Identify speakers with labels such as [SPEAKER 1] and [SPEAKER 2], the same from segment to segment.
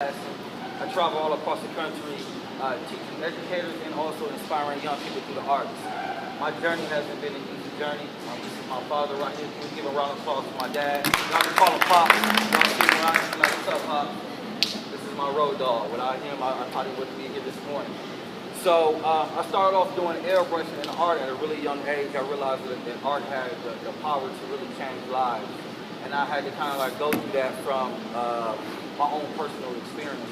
[SPEAKER 1] I travel all across the country teaching educators and also inspiring young people through the arts. My journey hasn't been an easy journey. This is my father right here. Can we give a round of applause to my dad? Y'all can call him Pop. Y'all see him around here like, what's up, Pop? This is my road dog. Without him, I probably wouldn't be here this morning. So I started off doing airbrushing and art at a really young age. I realized that art had the power to really change lives. And I had to kind of like go through that from my own personal experiences.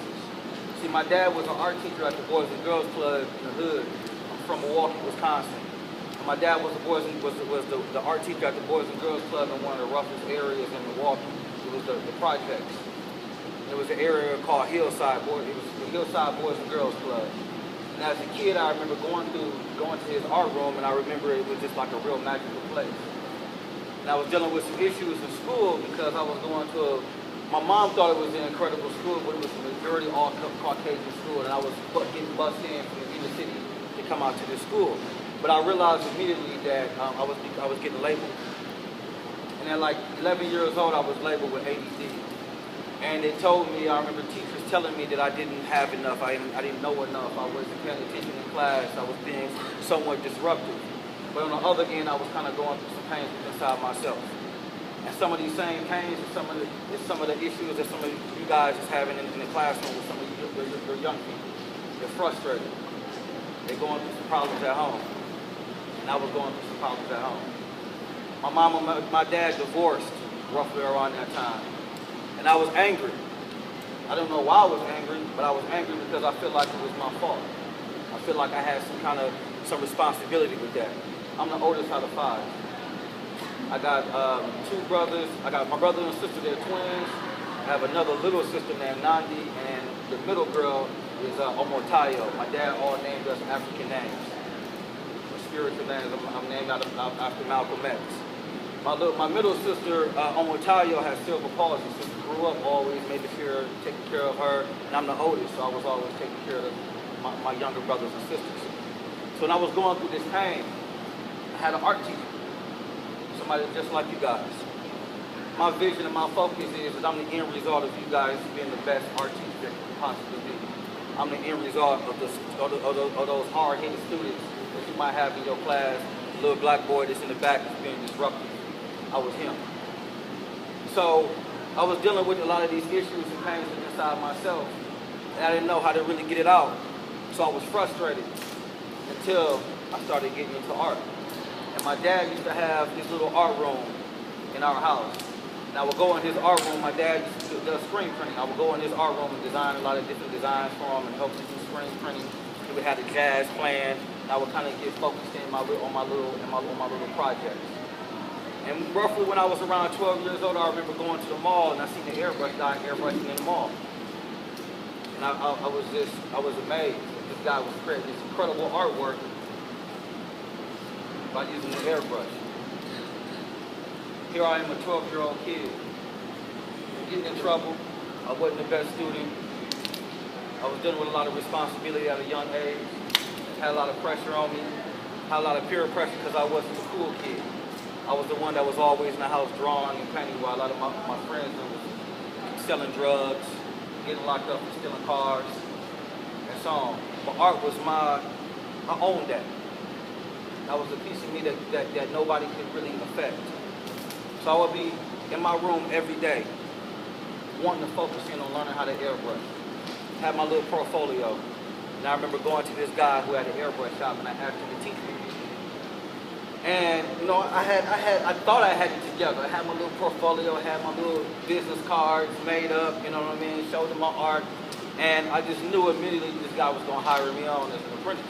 [SPEAKER 1] See, my dad was an art teacher at the Boys and Girls Club in the hood. I'm from Milwaukee, Wisconsin. And my dad was the art teacher at the Boys and Girls Club in one of the roughest areas in Milwaukee. It was the projects. It was an area called Hillside Boys. It was the Hillside Boys and Girls Club. And as a kid, I remember going to his art room, and I remember it was just like a real magical place. And I was dealing with some issues in school because I was going to my mom thought it was an incredible school, but it was a majority all Caucasian school, and I was getting bussed in from the inner city to come out to this school. But I realized immediately that I was getting labeled. And at like 11 years old, I was labeled with ADD. And they told me, I remember teachers telling me that I didn't have enough, I didn't know enough, I wasn't paying attention in class, I was being somewhat disruptive. But on the other end, I was kind of going through some pains inside myself. And some of these same pains and some of the issues that some of you guys is having in the classroom with some of your young people. They're frustrated. They're going through some problems at home. And I was going through some problems at home. My mom and my dad divorced roughly around that time. And I was angry. I don't know why I was angry, but I was angry because I feel like it was my fault. I feel like I had some responsibility with that. I'm the oldest out of 5. I got 2 brothers. I got my brother and sister, they're twins. I have another little sister named Nandi, and the middle girl is Omotayo. My dad all named us African names. Spiritual names. I'm named after Malcolm X. My middle sister, Omotayo, has cerebral palsy. So she grew up always taking care of her, and I'm the oldest, so I was always taking care of my younger brothers and sisters. So when I was going through this pain, I had an art teacher. Somebody just like you guys. My vision and my focus is that I'm the end result of you guys being the best art teacher that you can possibly be. I'm the end result of those hard-hitting students that you might have in your class. The little black boy that's in the back is being disruptive. I was him. So I was dealing with a lot of these issues and pains inside myself, and I didn't know how to really get it out. So I was frustrated until I started getting into art. And my dad used to have this little art room in our house. And I would go in his art room. My dad used to do screen printing. I would go in his art room and design a lot of different designs for him and help him do screen printing. He would have the jazz playing, and I would kind of get focused in on my little projects. And roughly when I was around 12 years old, I remember going to the mall and I seen the airbrush guy airbrushing in the mall. And I was amazed. This guy was creating this incredible artwork by using the airbrush. Here I am, a 12-year-old kid, getting in trouble. I wasn't the best student. I was dealing with a lot of responsibility at a young age. Had a lot of pressure on me. Had a lot of peer pressure because I wasn't the cool kid. I was the one that was always in the house drawing and painting while a lot of my friends were selling drugs, getting locked up for stealing cars, and so on. But art was I owned that. That was a piece of me that nobody could really affect. So I would be in my room every day, wanting to focus in on learning how to airbrush. Had my little portfolio. And I remember going to this guy who had an airbrush shop, and I asked him to teach me. And you know, I thought I had it together. I had my little portfolio, I had my little business cards made up, you know what I mean, showed him my art. And I just knew immediately this guy was gonna hire me on as an apprentice.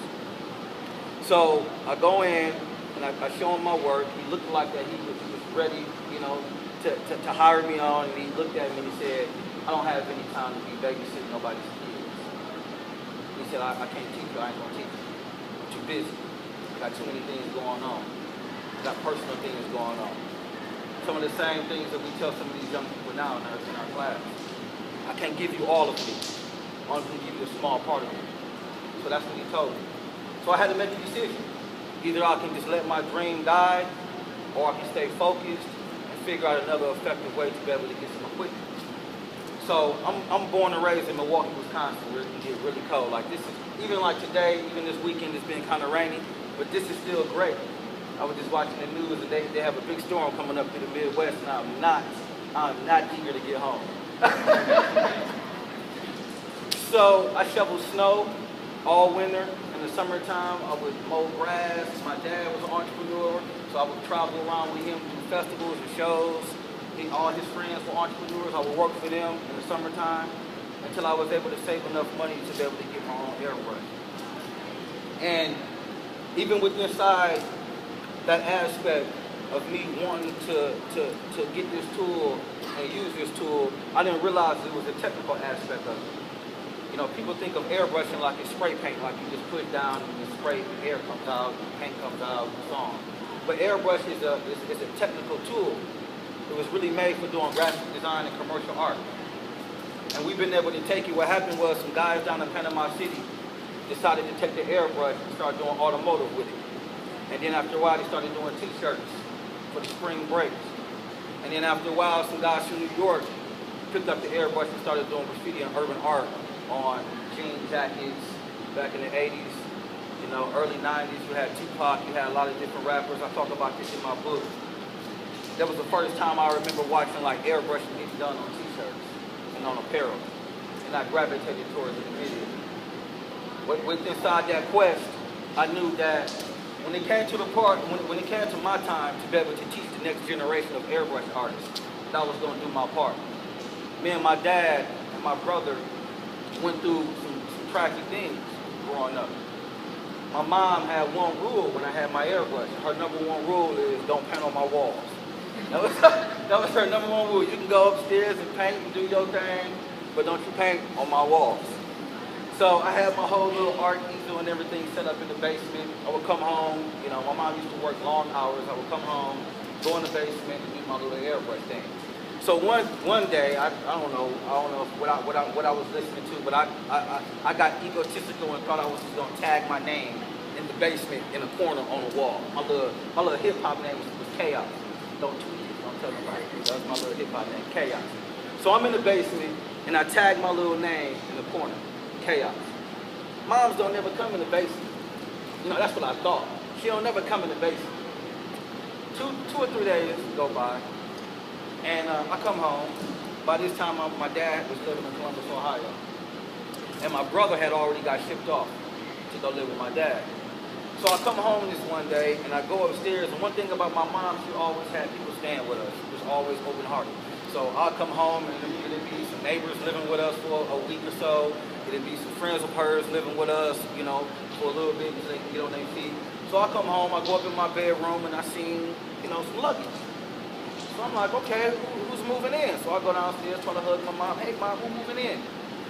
[SPEAKER 1] So I go in and I show him my work. He looked like that he was ready, you know, to hire me on. And he looked at me and he said, I don't have any time to be babysitting nobody's kids. He said, I can't teach you, I ain't gonna teach you. I'm too busy. I got too many things going on. I got personal things going on. Some of the same things that we tell some of these young people now in our class. I can't give you all of me. I'm only gonna give you a small part of me. So that's what he told me. So I had to make a decision. Either I can just let my dream die, or I can stay focused and figure out another effective way to be able to get some equipment. So I'm born and raised in Milwaukee, Wisconsin, where it can get really cold. Like this is, even like today, even this weekend, it's been kind of rainy, but this is still great. I was just watching the news and they have a big storm coming up through the Midwest, and I'm not eager to get home. So I shoveled snow all winter. In the summertime, I would mow grass. My dad was an entrepreneur, so I would travel around with him to festivals and shows. All his friends were entrepreneurs. I would work for them in the summertime until I was able to save enough money to be able to get my own airbrush. And even with inside that aspect of me wanting to get this tool and use this tool, I didn't realize it was a technical aspect of it. You know, people think of airbrushing like it's spray paint, like you just put it down and you spray, air comes out, paint comes out, and so on. But airbrush is a technical tool. It was really made for doing graphic design and commercial art. And we've been able to take it. What happened was some guys down in Panama City decided to take the airbrush and start doing automotive with it. And then after a while, they started doing t-shirts for the spring breaks. And then after a while, some guys from New York picked up the airbrush and started doing graffiti and urban art on jean jackets back in the 80s. You know, early 90s, you had Tupac, you had a lot of different rappers. I talk about this in my book. That was the first time I remember watching like airbrushing get done on t-shirts and on apparel. And I gravitated towards it immediately. With inside that quest, I knew that when it came to the part, when it came to my time to be able to teach the next generation of airbrush artists, that I was going to do my part. Me and my dad and my brother went through some tragic things growing up. My mom had one rule when I had my airbrush. Her number one rule is don't paint on my walls. That was her number one rule. You can go upstairs and paint and do your thing, but don't you paint on my walls. So I had my whole little art easel and everything set up in the basement. I would come home, you know, my mom used to work long hours. I would come home, go in the basement and do my little airbrush thing. So one day, I don't know what I was listening to, but I got egotistical and thought I was just gonna tag my name in the basement in a corner on the wall. My little hip hop name was Chaos. Don't tweet it, don't tell nobody. That was my little hip hop name, Chaos. So I'm in the basement and I tag my little name in the corner, Chaos. Moms don't never come in the basement. You know, that's what I thought. She don't never come in the basement. Two or 3 days go by. And I come home. By this time, my dad was living in Columbus, Ohio. And my brother had already got shipped off to go live with my dad. So I come home this one day, and I go upstairs. And one thing about my mom, she always had people staying with us. She was always open-hearted. So I'll come home, and it'd be some neighbors living with us for a week or so. It'd be some friends of hers living with us, you know, for a little bit so they can get on their feet. So I come home, I go up in my bedroom, and I seen, you know, some luggage. So I'm like, okay, who's moving in? So I go downstairs, try to hug my mom. Hey, Mom, who's moving in?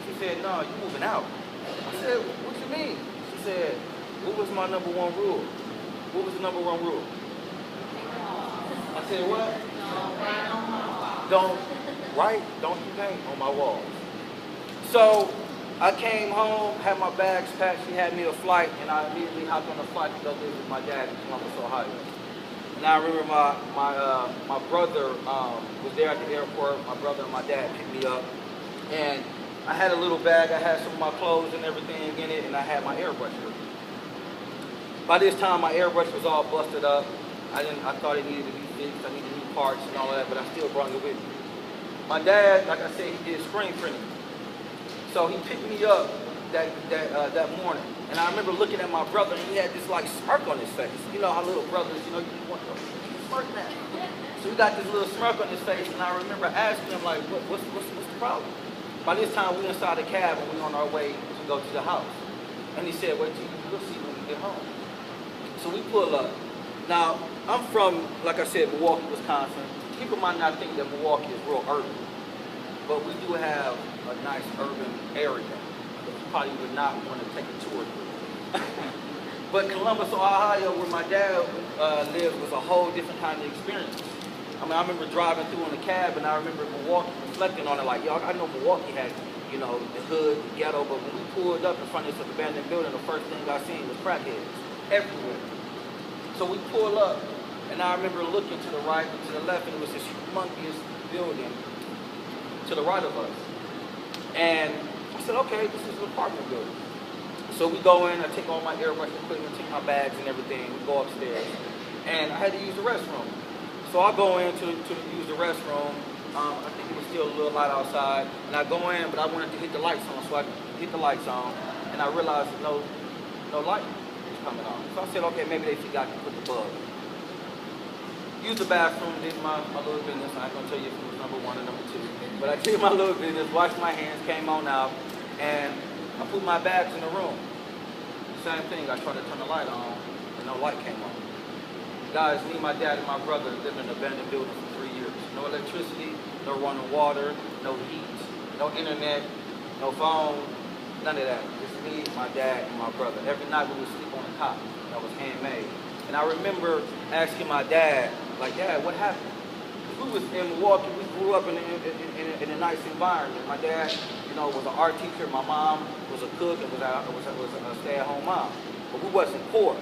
[SPEAKER 1] She said, no, you moving out. I said, what you mean? She said, what was my number one rule? What was the number one rule? I said, what? Don't you paint on my walls. So I came home, had my bags packed. She had me a flight, and I immediately hopped on a flight to go live with my dad in Columbus, Ohio. And I remember my brother was there at the airport. My brother and my dad picked me up. And I had a little bag. I had some of my clothes and everything in it, and I had my airbrush with me. By this time, my airbrush was all busted up. I thought it needed to be fixed. I needed new parts and all of that, but I still brought it with me. My dad, like I said, he did screen printing. So he picked me up that morning. And I remember looking at my brother, and he had this like smirk on his face. You know how little brothers, you know, you want to smirk that. So he got this little smirk on his face, and I remember asking him like, what's the problem? By this time, we inside the cab, and we on our way to go to the house. And he said, wait till you'll see when we get home. So we pull up. Now, I'm from, like I said, Milwaukee, Wisconsin. People might not think that Milwaukee is real urban, but we do have a nice urban area. You probably would not want to take a tour through. But Columbus, Ohio, where my dad lived, was a whole different kind of experience. I mean, I remember driving through in the cab, and I remember Milwaukee reflecting on it like, yo, I know Milwaukee had, you know, the hood, the ghetto, but when we pulled up in front of this abandoned building, the first thing I seen was crackheads everywhere. So we pull up, and I remember looking to the right and to the left, and it was this humongous building to the right of us. And I said, okay, this is an apartment building. So we go in, I take all my airbrush equipment, take my bags and everything, we go upstairs. And I had to use the restroom. So I go in to use the restroom. I think it was still a little light outside. And I go in, but I wanted to hit the lights on. So I hit the lights on, and I realized no light was coming on. So I said, okay, maybe they forgot to put the bulb. Use the bathroom, did my little business. I ain't gonna tell you if it was number 1 or number 2. But I did my little business, washed my hands, came on out, and I put my bags in the room. Same thing, I tried to turn the light on, and no light came on. Guys, me, my dad, and my brother lived in an abandoned building for 3 years. No electricity, no running water, no heat, no internet, no phone, none of that. Just me, my dad, and my brother. Every night we would sleep on a cot that was handmade. And I remember asking my dad, like, Dad, what happened? We was in Milwaukee, we grew up in a nice environment. My dad, was an art teacher. My mom was a cook and was a stay-at-home mom. But we wasn't poor.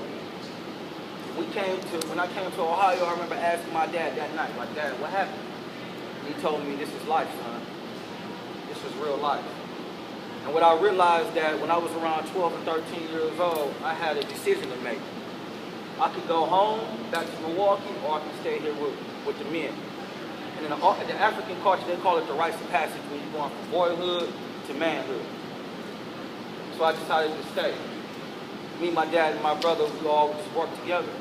[SPEAKER 1] When I came to Ohio, I remember asking my dad that night, like, Dad, what happened? And he told me, this is life, son. This is real life. And what I realized that when I was around 12 and 13 years old, I had a decision to make. I could go home, back to Milwaukee, or I could stay here with the men. And in the African culture, they call it the rites of passage when you're going from boyhood to manhood. So I decided to stay. Me, my dad, and my brother, we all just worked together.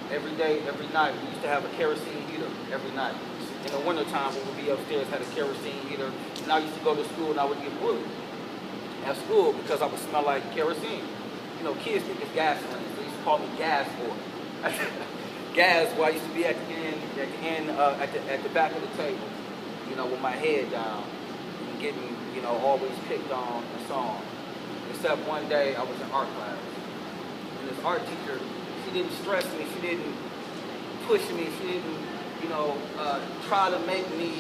[SPEAKER 1] Every day, every night. We used to have a kerosene heater every night. In the wintertime, we would be upstairs, had a kerosene heater. And I used to go to school and I would get bullied at school because I would smell like kerosene. Kids think it's gasoline. So they used to call me gas boy. Gas boy. I used to be at the back of the table, with my head down and getting, always picked on and so on. Except one day I was in art class. And this art teacher, she didn't stress me, she didn't push me, she didn't, try to make me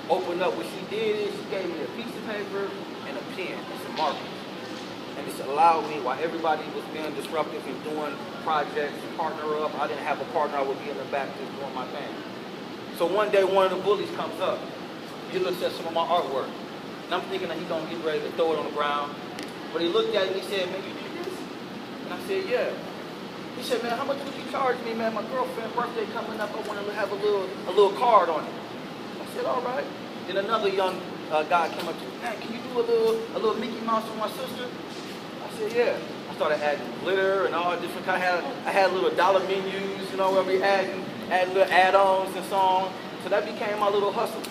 [SPEAKER 1] open up. What she did is she gave me a piece of paper and a pen and some markers. And this allowed me, while everybody was being disruptive and doing projects and partner up, I didn't have a partner, I would be in the back just doing my thing. So one day one of the bullies comes up. He looks at some of my artwork. And I'm thinking that he's gonna get ready to throw it on the ground. But he looked at it and he said, man, you did this? And I said, yeah. He said, man, how much would you charge me, man? My girlfriend's birthday coming up, I want to have a little card on it. I said, all right. Then another young guy came up to me, man, can you do a little Mickey Mouse for my sister? I said, yeah. I started adding glitter and all different kind. I had little dollar menus, where we adding little add-ons and so on. So that became my little hustle.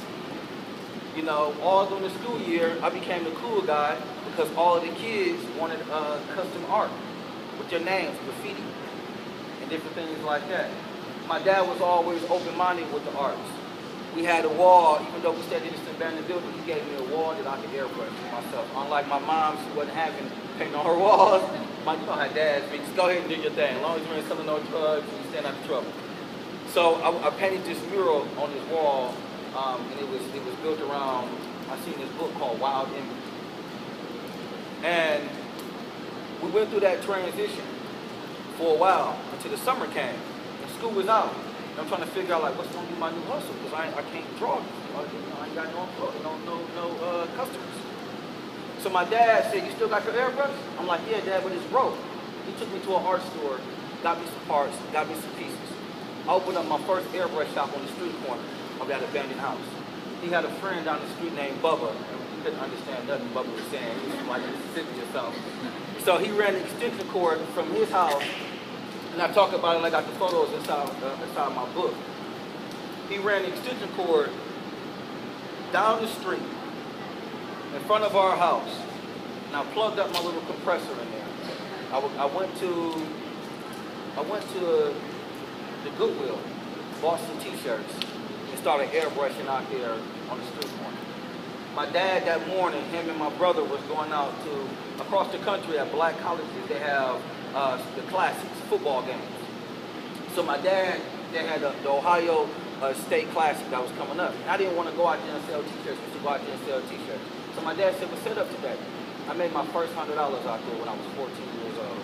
[SPEAKER 1] All during the school year, I became the cool guy because all of the kids wanted custom art with their names, graffiti, and different things like that. My dad was always open-minded with the arts. We had a wall, even though we stayed in this abandoned building, he gave me a wall that I could airbrush for myself. Unlike my mom, she wasn't having paint on her walls. You know how dads be, just go ahead and do your thing. As long as you ain't selling no drugs, you stand out of trouble. So I painted this mural on this wall, and it was built around, I seen this book called Wild Image. And we went through that transition for a while until the summer came and school was out. And I'm trying to figure out what's going to be my new hustle because I can't draw. I ain't got no customers. So my dad said, you still got your airbrush? I'm like, yeah, Dad, but it's broke. He took me to an art store, got me some parts, got me some pieces. I opened up my first airbrush shop on the street corner of that abandoned house. He had a friend down the street named Bubba, and he couldn't understand nothing Bubba was saying. He was from Mississippi or something. So he ran an extension cord from his house, and I talk about it and I got the photos inside my book. He ran the extension cord down the street in front of our house, and I plugged up my little compressor in there. I went to the Goodwill, bought some t-shirts, and started airbrushing out there on the street corner. My dad that morning, him and my brother was going out to, across the country at black colleges, they have the classics, football games. So my dad, they had the Ohio State Classic that was coming up. And I didn't want to go out there and sell t-shirts, we used to go out there and sell t-shirts. So my dad said, well, set up today. I made my first $100 out there when I was 14 years old.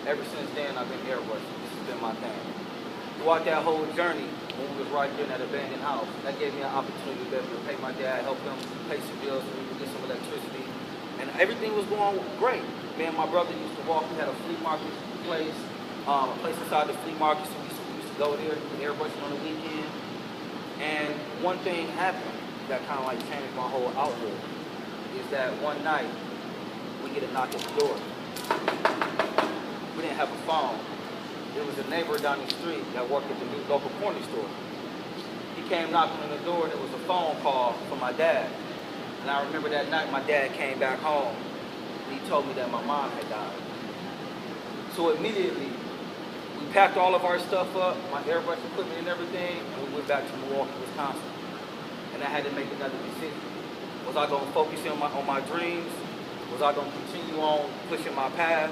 [SPEAKER 1] Ever since then, I've been airbrushing. This has been my thing. throughout that whole journey, when we was right there in that abandoned house, that gave me an opportunity to be able to pay my dad, help him pay some bills so we could get some electricity. And everything was going great. Me and my brother used to walk. We had a flea market place, a place inside the flea market, so we used to go there, airbrushing on the weekend. And one thing happened that kind of like changed my whole outlook, is that one night, we get a knock at the door. We didn't have a phone. There was a neighbor down the street that worked at the new local corner store. He came knocking on the door, and it was a phone call from my dad. And I remember that night my dad came back home, and he told me that my mom had died. So immediately, we packed all of our stuff up, my airbrush equipment and everything, and we went back to Milwaukee, Wisconsin. And I had to make another decision. Was I going to focus on my dreams? Was I going to continue on pushing my path?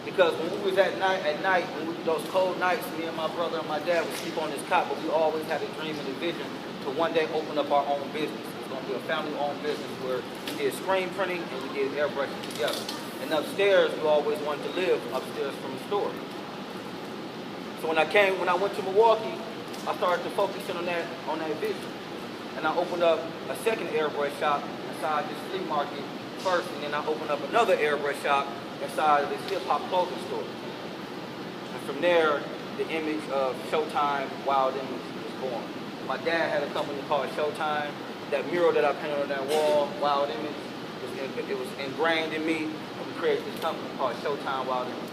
[SPEAKER 1] Because when we was at night, those cold nights, me and my brother and my dad would sleep on this cot, but we always had a dream and a vision to one day open up our own business. It was going to be a family-owned business where we did screen printing and we did airbrushing together. And upstairs, we always wanted to live upstairs from the store. So when I went to Milwaukee, I started to focus in on that vision. And I opened up a second airbrush shop inside this flea market first, and then I opened up another airbrush shop inside of this hip-hop clothing store. And from there, the image of Showtime, Wild Image was born. My dad had a company called Showtime. That mural that I painted on that wall, Wild Image, it was ingrained in me, and we created this company called Showtime, Wild Image.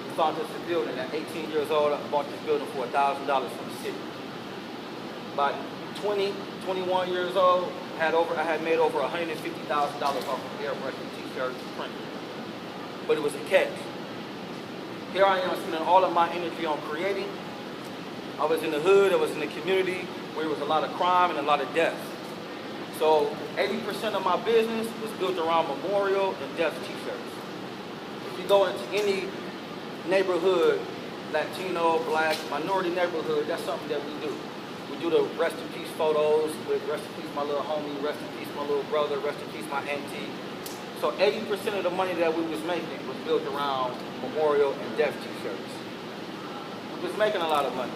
[SPEAKER 1] We found this building at 18 years old. I bought this building for $1,000 from the city. About 21 years old, I had made over $150,000 off of airbrushing, t-shirts, printing. But it was a catch. Here I am spending all of my energy on creating. I was in the hood, I was in the community where there was a lot of crime and a lot of death. So 80% of my business was built around memorial and death t-shirts. If you go into any neighborhood, Latino, Black, minority neighborhood, that's something that we do. We do the rest in peace photos with rest in peace my little homie, rest in peace my little brother, rest in peace my auntie. So 80% of the money that we was making was built around memorial and death t-shirts. We was making a lot of money,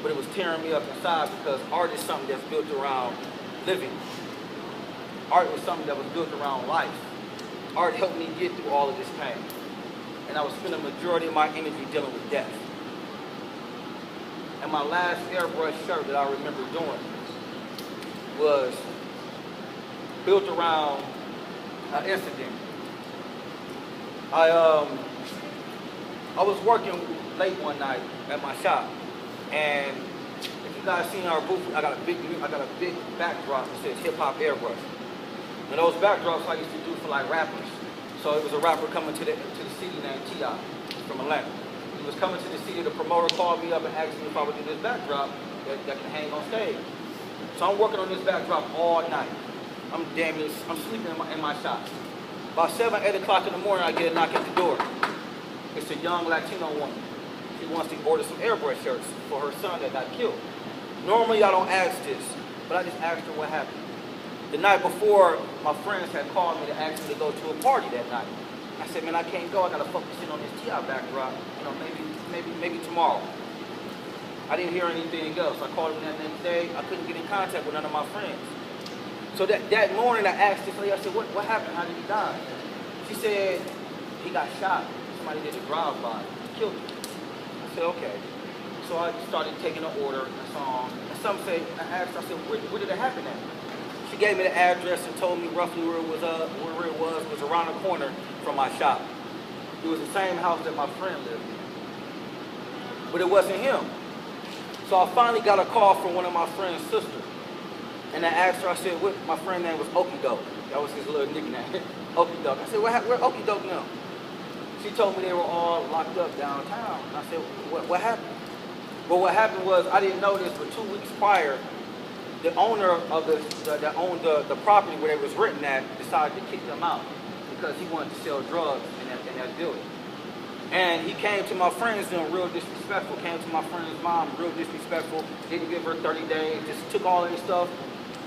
[SPEAKER 1] but it was tearing me up inside because art is something that's built around living. Art was something that was built around life. Art helped me get through all of this pain. And I was spending the majority of my energy dealing with death. And my last airbrush shirt that I remember doing was built around an incident. I was working late one night at my shop, and if you guys seen our booth, I got a big backdrop that says Hip Hop Airbrush. And those backdrops I used to do for like rappers. So it was a rapper coming to the city named T.I. from Atlanta. He was coming to the city, the promoter called me up and asked me if I would do this backdrop that can hang on stage. So I'm working on this backdrop all night. I'm sleeping in my shop. About 7, 8 o'clock in the morning, I get a knock at the door. It's a young Latino woman. She wants to order some airbrush shirts for her son that got killed. Normally I don't ask this, but I just asked her what happened. The night before, my friends had called me to ask me to go to a party that night. I said, man, I can't go. I gotta focus in on this T.I. backdrop. You know, maybe tomorrow. I didn't hear anything else. I called him that next day. I couldn't get in contact with none of my friends. So that morning, I asked this lady. I said, what happened? How did he die? She said he got shot. Somebody did a drive-by, killed him. I said, okay. So I started taking an order and so on. And some say, I asked, I said, where did it happen at? She gave me the address and told me roughly where it was around the corner from my shop. It was the same house that my friend lived in. But it wasn't him. So I finally got a call from one of my friend's sisters. And I asked her, I said, my friend's name was Okie Doke. That was his little nickname, Okie Doke. I said, where Okie Doke now? She told me they were all locked up downtown. And I said, what happened? Well, what happened was, I didn't know this, but 2 weeks prior, the owner of that owned the property where they was written at decided to kick them out because he wanted to sell drugs in that building. And he came to my friend's room real disrespectful, came to my friend's mom real disrespectful, didn't give her 30 days, just took all their stuff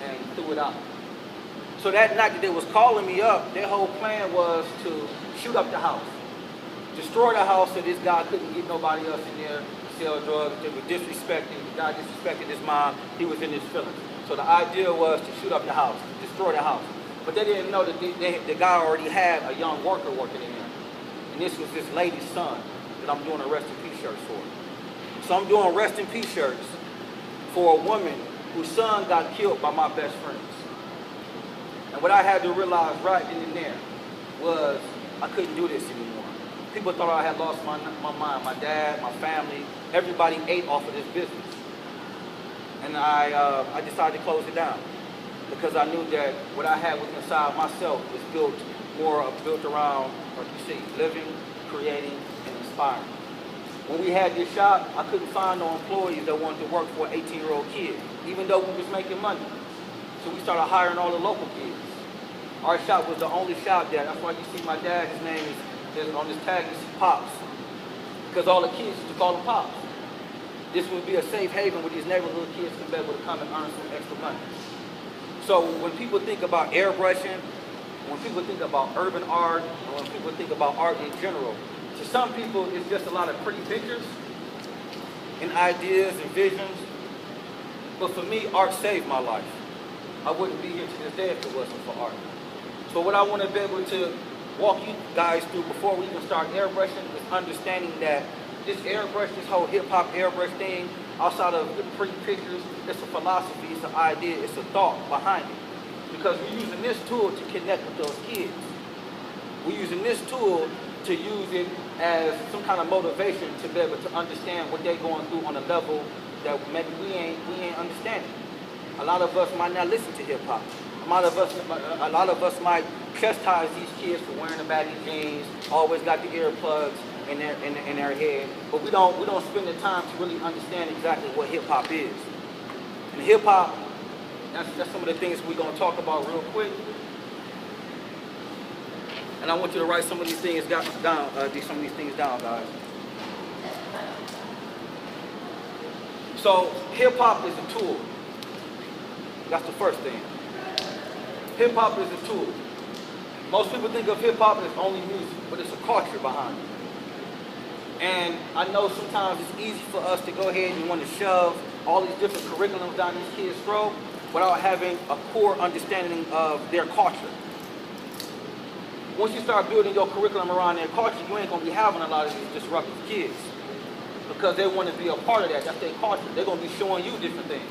[SPEAKER 1] and threw it out. So that night that they was calling me up, their whole plan was to shoot up the house. Destroy the house so this guy couldn't get nobody else in there, sell drugs, they were disrespecting, the guy disrespected his mom, he was in his feelings. So the idea was to shoot up the house, to destroy the house. But they didn't know that the guy already had a young worker working in there. And this was this lady's son that I'm doing a rest in peace shirts for. So I'm doing rest in peace shirts for a woman whose son got killed by my best friends. And what I had to realize right then and there was I couldn't do this anymore. People thought I had lost my mind. My dad, my family, everybody ate off of this business. And I decided to close it down because I knew that what I had within inside myself was built around, like you see, living, creating, and inspiring. When we had this shop, I couldn't find no employees that wanted to work for an 18-year-old kid, even though we was making money. So we started hiring all the local kids. Our shop was the only shop that's why you see my dad, his name is on this tag, you see Pops. Because all the kids used to call him Pops. This would be a safe haven where these neighborhood kids can be able to come and earn some extra money. So when people think about airbrushing, when people think about urban art, and when people think about art in general, to some people it's just a lot of pretty pictures and ideas and visions. But for me, art saved my life. I wouldn't be here to this day if it wasn't for art. So what I want to be able to walk you guys through before we even start airbrushing is understanding that this airbrush, this whole hip-hop airbrush thing, outside of the pretty pictures, it's a philosophy, it's an idea, it's a thought behind it. Because we're using this tool to connect with those kids. We're using this tool to use it as some kind of motivation to be able to understand what they're going through on a level that maybe we ain't understanding. A lot of us might not listen to hip-hop. A lot of us might chastise these kids for wearing the baggy jeans, always got the earplugs in their head, but we don't spend the time to really understand exactly what hip-hop is. And hip-hop, that's some of the things we're going to talk about real quick. And I want you to write some of these things down, guys. So hip-hop is a tool. That's the first thing. Hip-hop is a tool. Most people think of hip-hop as only music, but it's a culture behind it. And I know sometimes it's easy for us to go ahead and want to shove all these different curriculums down these kids' throat without having a core understanding of their culture. Once you start building your curriculum around their culture, you ain't going to be having a lot of these disruptive kids because they want to be a part of that. That's their culture. They're going to be showing you different things.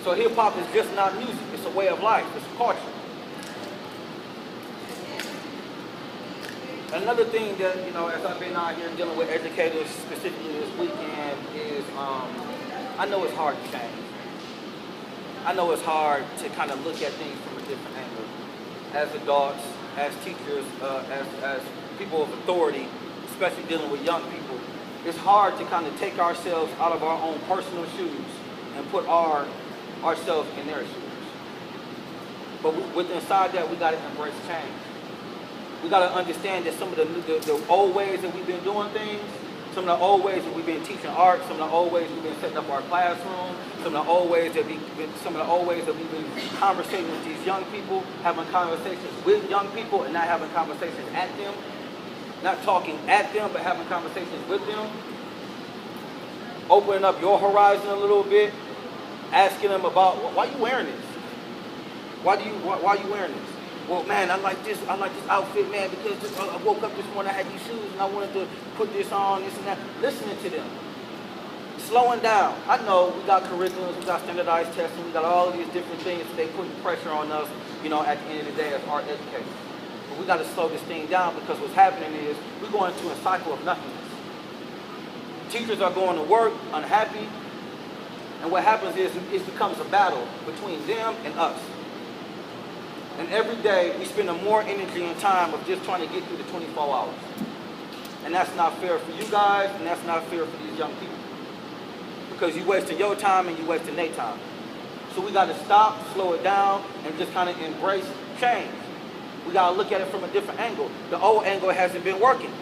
[SPEAKER 1] So hip-hop is just not music. It's a way of life. It's a culture. Another thing that, as I've been out here dealing with educators specifically this weekend is I know it's hard to change. I know it's hard to kind of look at things from a different angle. As adults, as teachers, as people of authority, especially dealing with young people, it's hard to kind of take ourselves out of our own personal shoes and put ourselves in their shoes. But with inside that, we got to embrace change. We got to understand that some of the old ways that we've been doing things, some of the old ways that we've been teaching art, some of the old ways we've been setting up our classroom, some of the old ways that we've been conversating with these young people, having conversations with young people and not having conversations at them, not talking at them, but having conversations with them, opening up your horizon a little bit, asking them about, why are you wearing this? Why are you wearing this? Well, man, I like this outfit, man, because I woke up this morning, I had these shoes, and I wanted to put this on, this and that. Listening to them. Slowing down. I know we got curriculums, we got standardized testing, we got all of these different things that they putting pressure on us, at the end of the day as art educators. But we got to slow this thing down because what's happening is we're going into a cycle of nothingness. Teachers are going to work unhappy, and what happens is it becomes a battle between them and us. And every day, we spend more energy and time of just trying to get through the 24 hours. And that's not fair for you guys, and that's not fair for these young people. Because you're wasting your time and you're wasting their time. So we got to stop, slow it down, and just kind of embrace change. We got to look at it from a different angle. The old angle hasn't been working.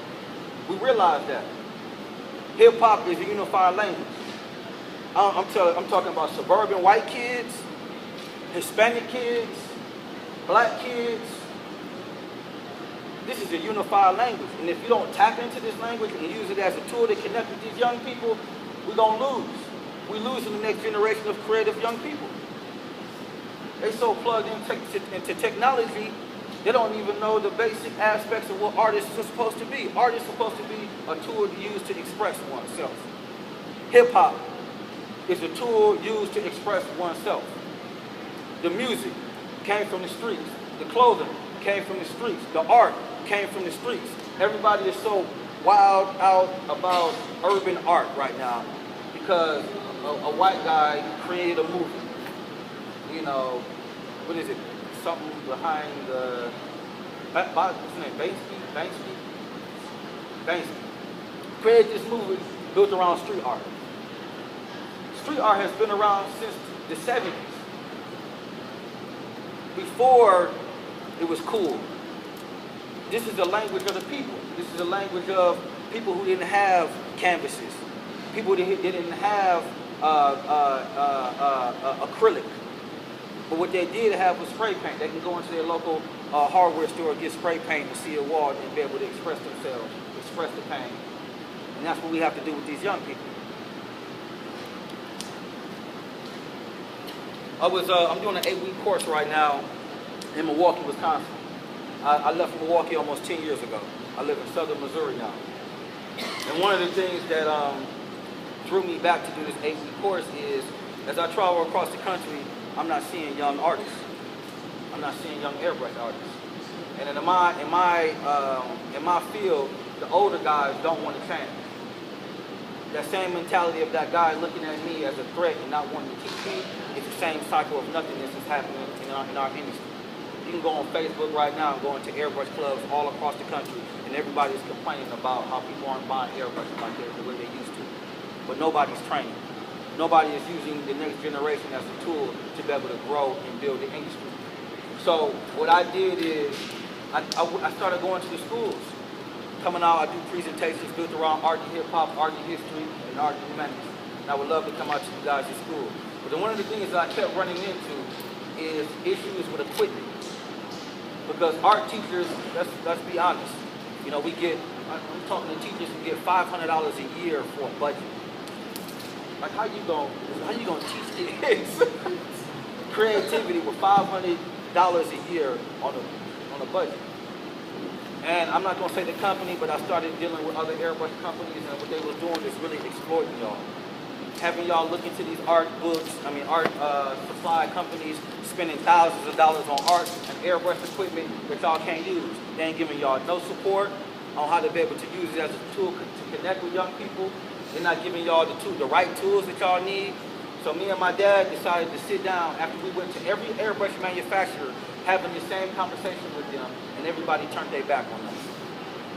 [SPEAKER 1] We realize that. Hip-hop is a unified language. I'm talking about suburban white kids, Hispanic kids, Black kids. This is a unified language. And if you don't tap into this language and use it as a tool to connect with these young people, we're going to lose. We're losing the next generation of creative young people. They so plugged into technology, they don't even know the basic aspects of what artists are supposed to be. Artists are supposed to be a tool to use to express oneself. Hip-hop is a tool used to express oneself. The music came from the streets. The clothing came from the streets. The art came from the streets. Everybody is so wild out about urban art right now because a white guy created a movie. You know, what is it? Something behind the, what's his name? Banksy. Created this movie built around street art. Street art has been around since the 70s. Before it was cool. This is the language of the people. This is the language of people who didn't have canvases. People who didn't have acrylic. But what they did have was spray paint. They can go into their local hardware store, get spray paint and see a wall and be able to express themselves, express the pain. And that's what we have to do with these young people. I'm doing an 8-week course right now in Milwaukee, Wisconsin. I left Milwaukee almost 10 years ago. I live in southern Missouri now. And one of the things that drew me back to do this 8-week course is, as I travel across the country, I'm not seeing young artists. I'm not seeing young airbrush artists. And in my field, the older guys don't want to change. That same mentality of that guy looking at me as a threat and not wanting to teach me is the same cycle of nothingness that's happening in our industry. You can go on Facebook right now and go into airbrush clubs all across the country, and everybody's complaining about how people aren't buying airbrushes like the way they used to. But nobody's training. Nobody is using the next generation as a tool to be able to grow and build the industry. So what I did is I started going to the schools. Coming out, I do presentations built around art and hip-hop, art and history, and art and humanities. And I would love to come out to you guys at school. But then one of the things that I kept running into is issues with equipment. Because art teachers, let's be honest, you know, I'm talking to teachers who get $500 a year for a budget. Like, how you gonna teach kids creativity with $500 a year on a budget? And I'm not gonna say the company, but I started dealing with other airbrush companies, and what they was doing is really exploiting y'all. Having y'all look into these art supply companies, spending thousands of dollars on art and airbrush equipment that y'all can't use. They ain't giving y'all no support on how to be able to use it as a tool to connect with young people. They're not giving y'all the right tools that y'all need. So me and my dad decided to sit down after we went to every airbrush manufacturer, having the same conversation with them, and everybody turned their back on us.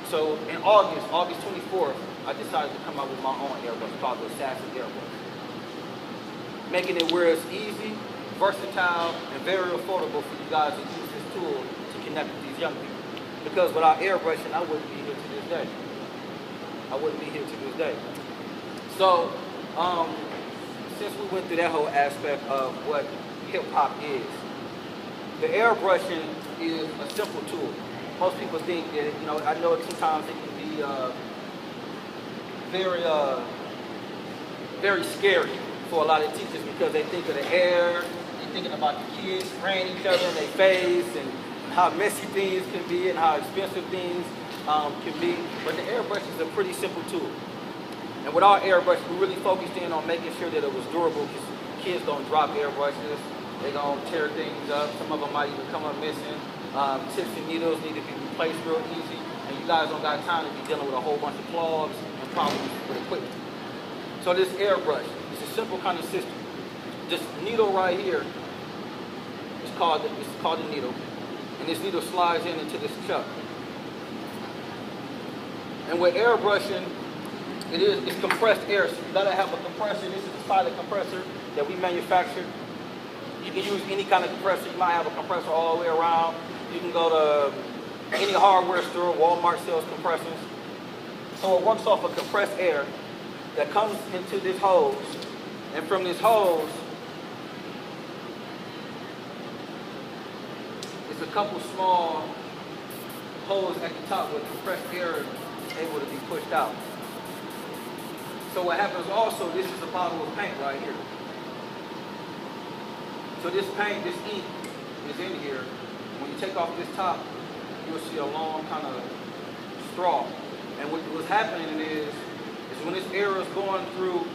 [SPEAKER 1] So in August 24th, I decided to come out with my own airbrush called the Assassin Airbrush. Making it where it's easy, versatile, and very affordable for you guys to use this tool to connect with these young people. Because without airbrushing, I wouldn't be here to this day. I wouldn't be here to this day. So, since we went through that whole aspect of what hip-hop is, the airbrushing is a simple tool. Most people think that, you know, I know sometimes it can be very scary for a lot of teachers because they think of the air, they're thinking about the kids spraying each other in their face and how messy things can be and how expensive things can be. But the airbrush is a pretty simple tool. And with our airbrush, we really focused in on making sure that it was durable because kids don't drop airbrushes. They're going to tear things up. Some of them might even come up missing. Tips and needles need to be replaced real easy. And you guys don't got time to be dealing with a whole bunch of clogs and problems with equipment. So this airbrush is a simple kind of system. This needle right here is called the needle. And this needle slides into this chuck. And with airbrushing, it's compressed air. So you gotta have a compressor. This is the silent compressor that we manufacture. You can use any kind of compressor. You might have a compressor all the way around. You can go to any hardware store. Walmart sells compressors. So it works off of compressed air that comes into this hose. And from this hose, it's a couple small holes at the top where compressed air is able to be pushed out. So what happens also, this is a bottle of paint right here. So this paint, this ink is in here. When you take off this top, you'll see a long kind of straw. And what's happening is when this air is going through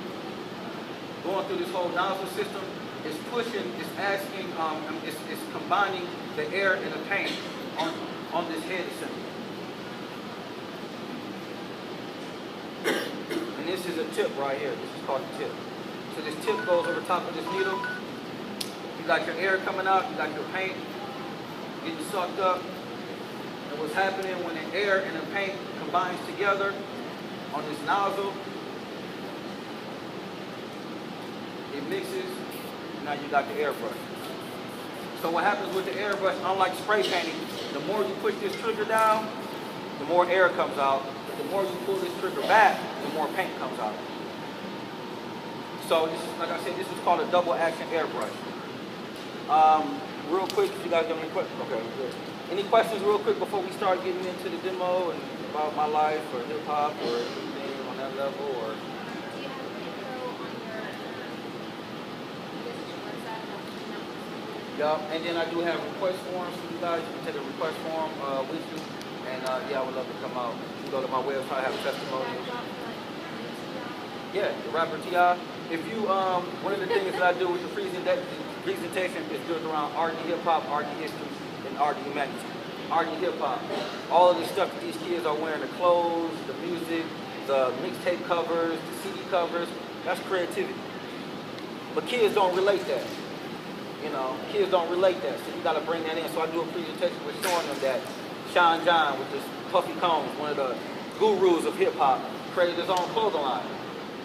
[SPEAKER 1] this whole nozzle system, it's pushing, it's asking, it's combining the air and the paint on this head assembly. And this is a tip right here. This is called the tip. So this tip goes over top of this needle. You got your air coming out, you got your paint getting sucked up. And what's happening when the air and the paint combines together on this nozzle, it mixes, now you got the airbrush. So what happens with the airbrush, unlike spray painting, the more you push this trigger down, the more air comes out. But the more you pull this trigger back, the more paint comes out. So this is, like I said, this is called a double action airbrush. Real quick, if you guys have any questions, okay, good. Any questions real quick before we start getting into the demo and about my life or hip hop or anything on that level? Or
[SPEAKER 2] Do you have an intro on your website?
[SPEAKER 1] Yeah, and then I do have request forms for you guys. You can take a request form with you, and yeah, I would love to come out. You can go to my website, I have testimonials. Yeah, the rapper T.I. If you, one of the things that I do with the presentation is built around art and hip hop, art and history, and art and humanity. Art and hip hop. All of the stuff that these kids are wearing, the clothes, the music, the mixtape covers, the CD covers, that's creativity. But kids don't relate that. You know, kids don't relate that, so you got to bring that in. So I do a presentation with showing them that Sean John with this puffy combs, one of the gurus of hip hop, created his own clothing line.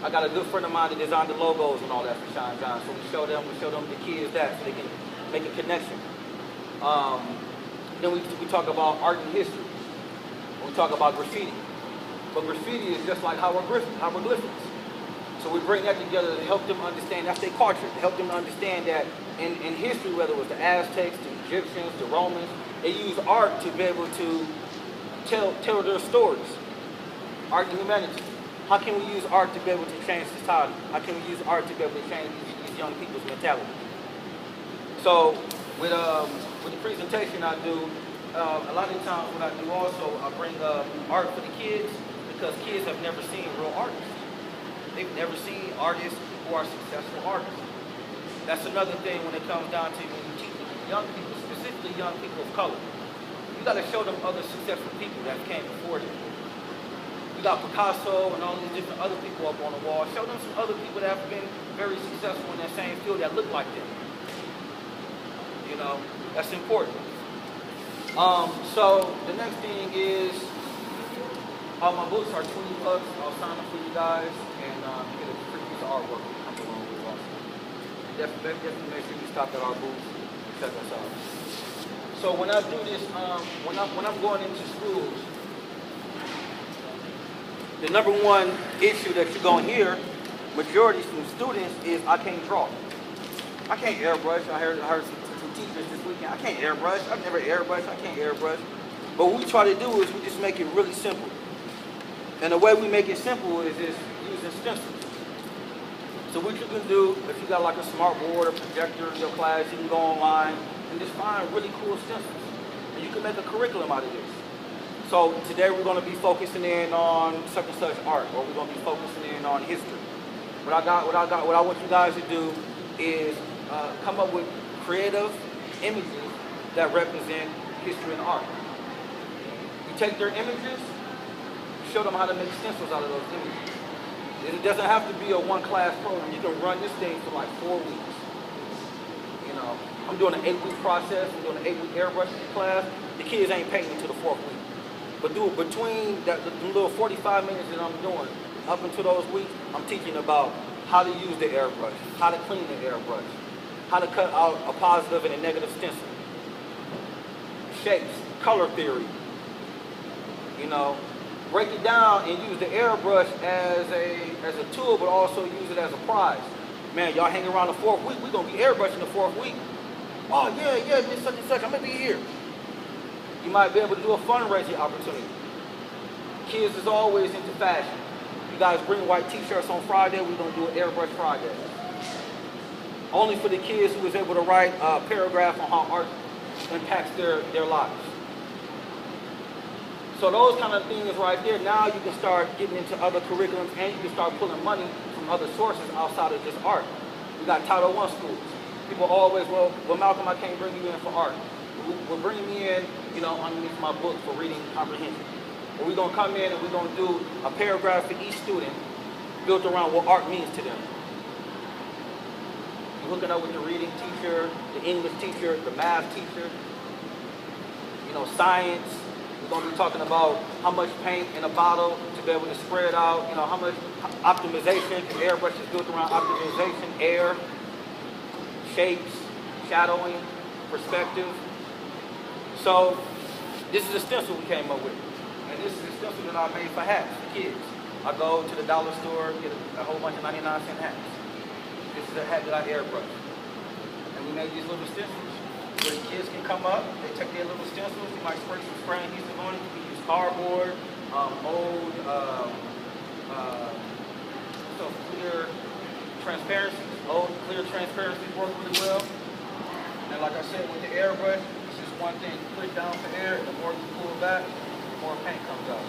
[SPEAKER 1] I got a good friend of mine that designed the logos and all that for Sean John. So we show them the kids that so they can make a connection. Then we talk about art and history. We talk about graffiti. But graffiti is just like hieroglyphics. So we bring that together to help them understand, that's their culture, to help them understand that in history, whether it was the Aztecs, the Egyptians, the Romans, they used art to be able to tell their stories. Art and humanity. How can we use art to be able to change society? How can we use art to be able to change these young people's mentality? So with the presentation I do, a lot of times what I do also, I bring art for the kids because kids have never seen real artists. They've never seen artists who are successful artists. That's another thing when it comes down to when you teach young people, specifically young people of color. You got to show them other successful people that came before them. You got Picasso and all these different other people up on the wall. Show them some other people that have been very successful in that same field that look like them. You know, that's important. So the next thing is, my books are $20. I'll sign them for you guys and get a free piece of artwork that comes along with it also. Definitely make sure you stop at our booth and check us out. So when I do this, when I'm going into schools, the number one issue that you're going to hear, majority from students, is I can't draw. I can't airbrush. I heard some teachers this weekend, I can't airbrush. I've never airbrushed. I can't airbrush. But what we try to do is we just make it really simple. And the way we make it simple is just using stencils. So what you can do, if you got like a smart board or projector in your class, you can go online and just find really cool stencils. And you can make a curriculum out of this. So today we're going to be focusing in on such and such art, or we're going to be focusing in on history. What I want you guys to do is come up with creative images that represent history and art. You take their images, show them how to make stencils out of those images. It doesn't have to be a one-class program. You can run this thing for like 4 weeks. You know, I'm doing an 8-week process. I'm doing an 8-week airbrushing class. The kids ain't painting until the 4th week. But between the little 45 minutes that I'm doing, up until those weeks, I'm teaching about how to use the airbrush, how to clean the airbrush, how to cut out a positive and a negative stencil, shapes, color theory. You know, break it down and use the airbrush as a tool, but also use it as a prize. Man, y'all hang around the 4th week, we're gonna be airbrushing the 4th week. Oh yeah, this such and such, I'm gonna be here. You might be able to do a fundraising opportunity. Kids is always into fashion. You guys bring white t-shirts on Friday, we're going to do an Airbrush Friday. Only for the kids who was able to write a paragraph on how art impacts their lives. So those kind of things right there, now you can start getting into other curriculums and you can start pulling money from other sources outside of just art. We got Title I schools. People always, well, Malcolm, I can't bring you in for art. We're bringing me in, you know, underneath my book for reading comprehension. But we're going to come in and we're going to do a paragraph for each student built around what art means to them. You're hooking up with the reading teacher, the English teacher, the math teacher, you know, science. We're going to be talking about how much paint in a bottle to be able to spread out, you know, how much optimization, because Airbrush is built around optimization, air, shapes, shadowing, perspective. So this is a stencil we came up with. And this is a stencil that I made for hats for kids. I go to the dollar store, get a whole bunch of 99-cent hats. This is a hat that I airbrush. And we made these little stencils where the kids can come up, they take their little stencils, you might spray some spray adhesive on it. You can use cardboard, old, clear transparencies. Old clear transparencies work really well. And like I said, with the airbrush, it's just one thing. You push down for air, and the more you pull back, the more paint comes out.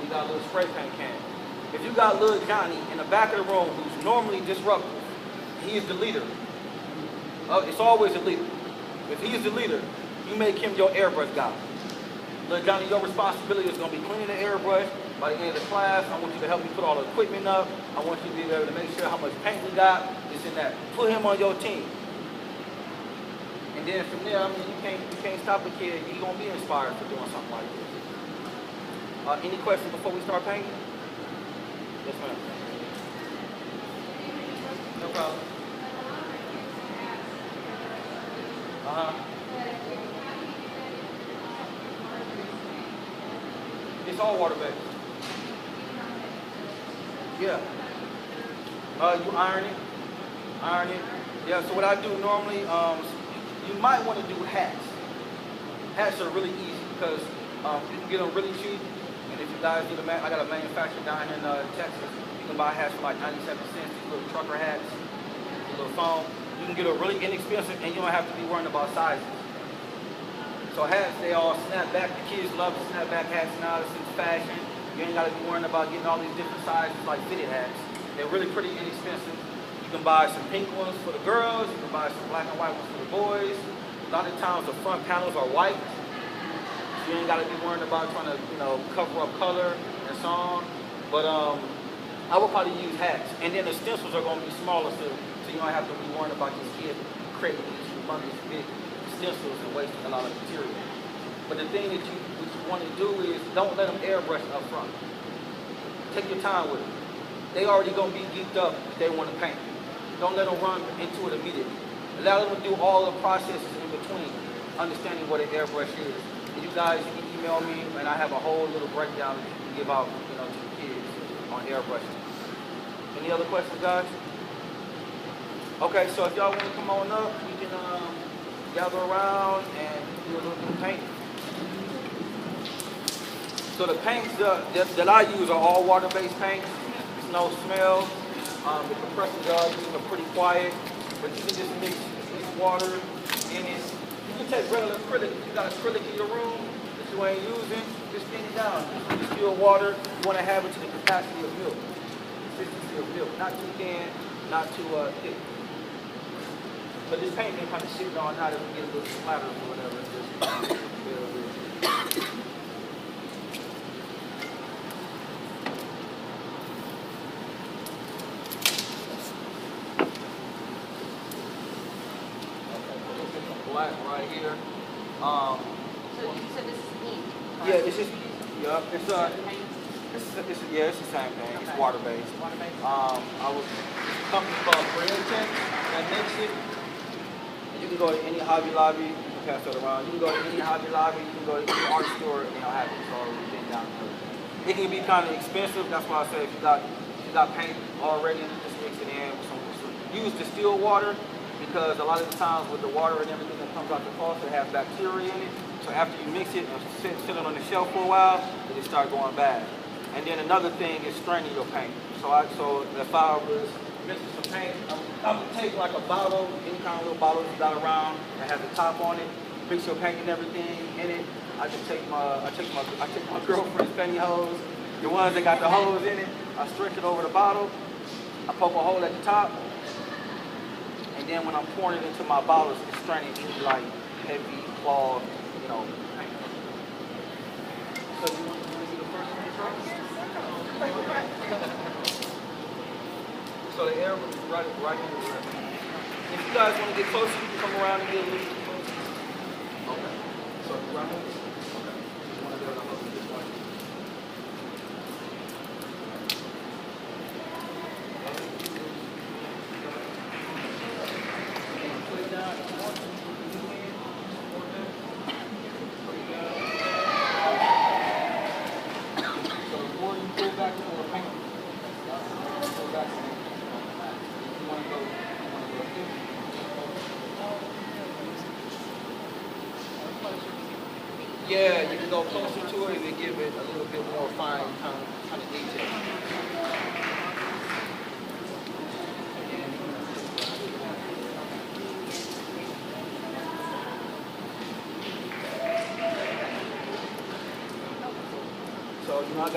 [SPEAKER 1] You got a little spray paint can. If you got little Johnny in the back of the room who's normally disruptive, he is the leader. It's always a leader. If he is the leader, you make him your airbrush guy. Little Johnny, your responsibility is going to be cleaning the airbrush. By the end of the class, I want you to help me put all the equipment up. I want you to be able to make sure how much paint we got, this and that. Put him on your team. And then from there, I mean, you can't stop a kid. He's going to be inspired for doing something like this. Any questions before we start painting? Yes, ma'am. No problem. It's all water-based. Yeah. You iron it. Yeah, so what I do normally, you might want to do hats. Hats are really easy because you can get them really cheap. And if you guys do I got a manufacturer down here in Texas. You can buy hats for like 97 cents, these little trucker hats, a little foam. You can get a really inexpensive and you don't have to be worrying about sizes. So hats, they all snap back. The kids love the snap back hats now. It's in fashion. You ain't got to be worrying about getting all these different sizes like fitted hats. They're really pretty inexpensive. You can buy some pink ones for the girls. You can buy some black and white ones for the boys. A lot of times the front panels are white. So you ain't got to be worrying about trying to, you know, cover up color and so on. But I would probably use hats. And then the stencils are going to be smaller so you don't have to be worrying about these kids creating these humongous big stencils and wasting a lot of material. But the thing that you want to do is don't let them airbrush up front. Take your time with it. They already going to be geeked up if they want to paint. Don't let them run into it immediately. Allow them to do all the processes in between, understanding what an airbrush is. And you guys, you can email me, and I have a whole little breakdown that you can give out, you know, to the kids on airbrushing. Any other questions, guys? Okay, so if y'all want to come on up, we can gather around and do a little bit of painting. So the paints that I use are all water-based paints. There's no smell. The compressor jars are pretty quiet, but you can just mix water in it. You can take regular acrylic. If you got acrylic in your room that you ain't using, just thin it down. Just still water. You want to have it to the capacity of milk, consistency of milk, not too thin, not too thick. But this paint been kind of sitting on now that we get a little splatter or whatever. Just black right here.
[SPEAKER 2] So you said this is ink?
[SPEAKER 1] Yeah, it's just it's the same thing. Okay. It's water based. I was a company called Brandon that makes it. You can go to any Hobby Lobby. You can pass that around. You can go to any Hobby Lobby. You can go to any art store, and they'll have it. It's already been down there. It can be kind of expensive. That's why I say if you got paint already, just mix it in with some use distilled water. because a lot of the times with the water and everything that comes out the faucet, it has bacteria in it. So after you mix it and sit it on the shelf for a while, it start going bad. And then another thing is straining your paint. So if I was mixing some paint, I would take like a bottle, any kind of little bottle you got around that has a top on it, mix your paint and everything in it. I take my girlfriend's pantyhose, the ones that got the hose in it. I stretch it over the bottle. I poke a hole at the top, and then when I'm pouring it into my bottles, it's straining through like heavy cloth, paint. So you want to do the first one first? So the air was right in the rim. If you guys want to get closer, you can come around and get a little closer. Okay. So right here. Okay. You want to go to this one. Put it down. If you want to, you can. Put it down. So the more you pull back, the more paint. Pull back. You want to go here. Yeah, you can go closer to it and give it a little bit more fine kind of detail. So I got